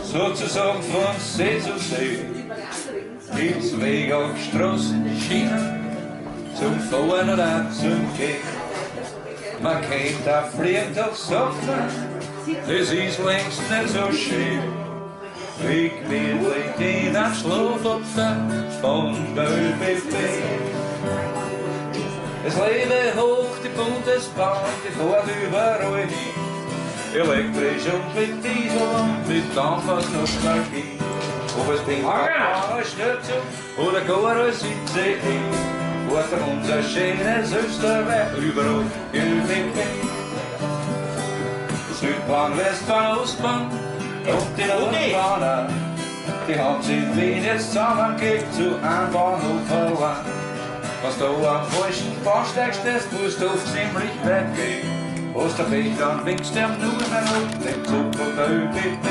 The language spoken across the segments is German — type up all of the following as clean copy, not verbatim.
Sozusagen von See zu See gibt's Wege auf Straßen, Schienen, zum Fahren oder zum Gehen. Man kennt auch fliegend auf Socken, das ist längst nicht so schön. Wie gemütlich die dann Schlafopfer von der ÖBB. Es lebe hoch die Bundesbahn, die fährt überall hin. Elektrisch und mit Diesel und mit Dampfers-Nostalgie. Ob es bringt eine Stützung oder gar als ICE, fährt er unser schönes Österreich überall ÖBB. Südbahn, Westbahn, Ostbahn und die Nordbahn, die haben sich in Wien jetzt zusammengelegt zu einem Bahnhof allein. Was du am falschen Bahnsteig stehst, musst du oft ziemlich weit gehen. Was der Pech, dann winkst du nur mehr auf den Zug von der ÖBB.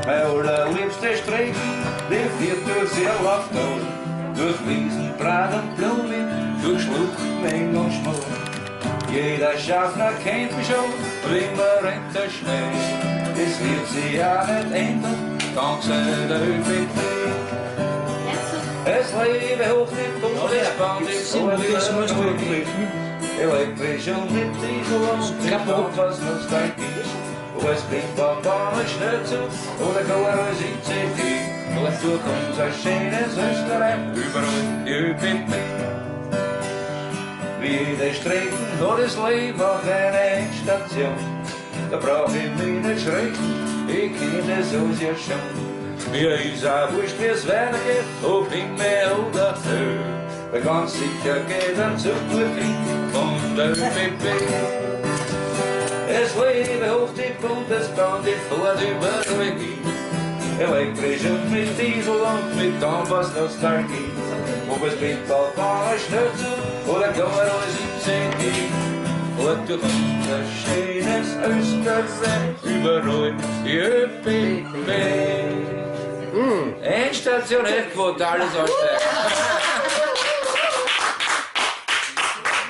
Meine allerliebste Strecke, die führt durchs Irrlaubtal, durch Wiesen, Breit und Blumen, durch Schluchten, Eng und Schmal. Jeder Schaffner kennt mich schon, und immer rennt der Schnee. Das wird sich auch nicht ändern, dank der ÖBB. Es lebe hoch die Bundesbahn, die Bundesbahn, elektrisch und mit Diesel und mit Dampfers-Nostalgie. Wo es bringt beim Bahnen schnell zu, oder gar als ICE, durch unser schönes Österreich, überall die ÖBB. Wie jede Strecke hat das Leben auch eine Endstation. Da brauch ich mich nicht schrecken, ich kenn das alles ja schon. Mir ist auch wurscht, wie es weitergeht, ob Himmel oder Höhe. Weil ganz sicher geht ein Zug gut hin von der ÖBB. Es lebe hoch die Bundesbahn, die fährt überall hin. Elektrisch und mit Diesel und mit Dampfers-Nostalgie. Ob es mit Ballbahn schnell zu oder gar als ICE. Fährt durch unser schönes Österreich, überall die ÖBB. Endstation Eckquote, alles aussteigen.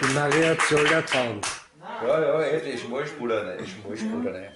Die Maria soll der Zaun. Ja, das ist Schmalspur, ne?